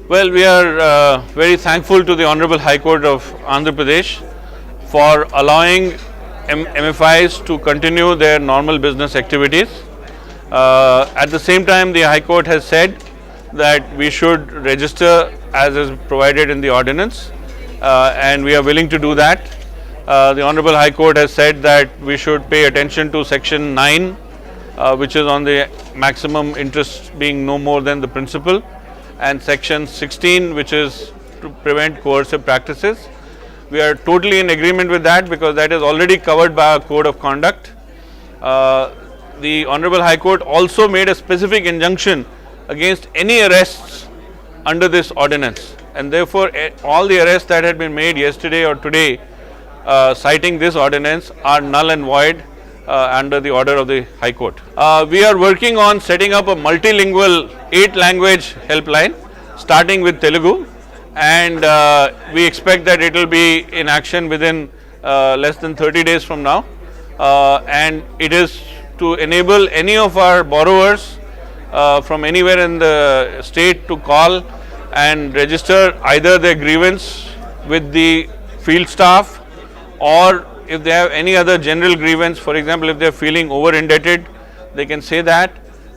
Well, we are very thankful to the Honorable High Court of Andhra Pradesh for allowing MFIs to continue their normal business activities. At the same time, the High Court has said that we should register as is provided in the ordinance, and we are willing to do that. The Honorable High Court has said that we should pay attention to Section 9, which is on the maximum interest being no more than the principal, and Section 16, which is to prevent coercive practices. We are totally in agreement with that because that is already covered by our code of conduct. The Honorable High Court also made a specific injunction against any arrests under this ordinance, and therefore all the arrests that had been made yesterday or today citing this ordinance are null and void under the order of the High Court. We are working on setting up a multilingual 8-language helpline starting with Telugu, and we expect that it will be in action within less than 30 days from now, and it is to enable any of our borrowers from anywhere in the state to call and register either their grievance with the field staff, or if they have any other general grievance. For example, if they are feeling over indebted, they can say that.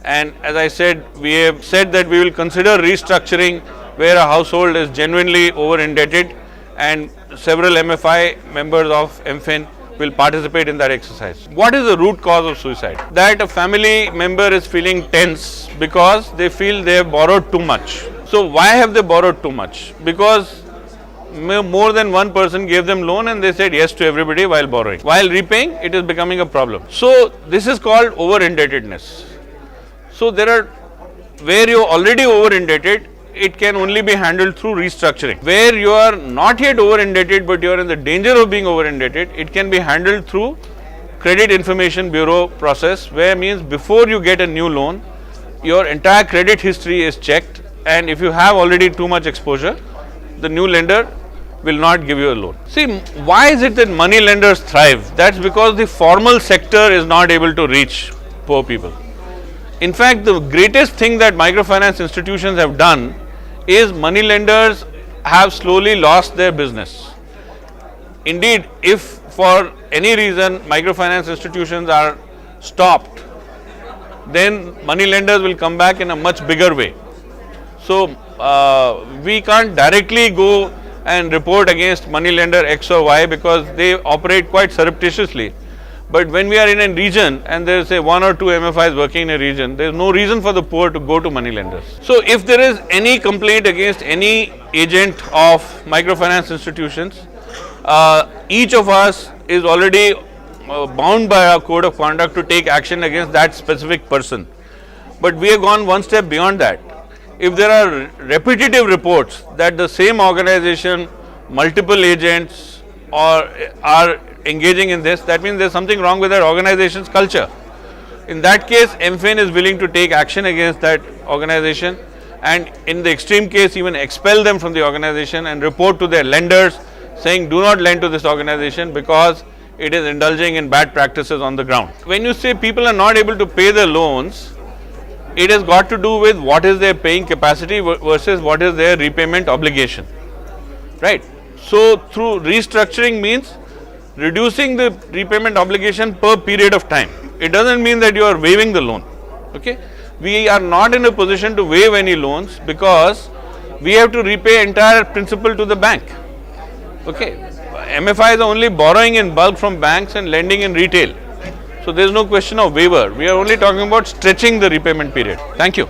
And as I said, we have said that we will consider restructuring where a household is genuinely over indebted, and several MFI members of MFIN will participate in that exercise. What is the root cause of suicide? That a family member is feeling tense because they feel they have borrowed too much. So why have they borrowed too much? Because more than one person gave them loan and they said yes to everybody while borrowing. While repaying, it is becoming a problem. So this is called over indebtedness. So there are, where you are already over indebted, it can only be handled through restructuring. Where you are not yet over indebted but you are in the danger of being over indebted, it can be handled through Credit Information Bureau process, where means before you get a new loan, your entire credit history is checked, and if you have already too much exposure, the new lender will not give you a loan. See, why is it that money lenders thrive? That's because the formal sector is not able to reach poor people. In fact, the greatest thing that microfinance institutions have done is money lenders have slowly lost their business. Indeed, if for any reason microfinance institutions are stopped, then money lenders will come back in a much bigger way. So we can't directly go and report against money lender X or Y because they operate quite surreptitiously. But when we are in a region and there is say 1 or 2 MFIs working in a region, there is no reason for the poor to go to money lenders. So if there is any complaint against any agent of microfinance institutions, each of us is already bound by our code of conduct to take action against that specific person. But we have gone one step beyond that. If there are repetitive reports that the same organization, multiple agents are engaging in this, that means there is something wrong with that organization's culture. In that case, MFIN is willing to take action against that organization, and in the extreme case even expel them from the organization and report to their lenders saying do not lend to this organization because it is indulging in bad practices on the ground. When you say people are not able to pay their loans, it has got to do with what is their paying capacity versus what is their repayment obligation, right? So through restructuring means reducing the repayment obligation per period of time. It doesn't mean that you are waiving the loan, okay? We are not in a position to waive any loans because we have to repay entire principal to the bank, okay? MFIs are only borrowing in bulk from banks and lending in retail. So there is no question of waiver. We are only talking about stretching the repayment period. Thank you.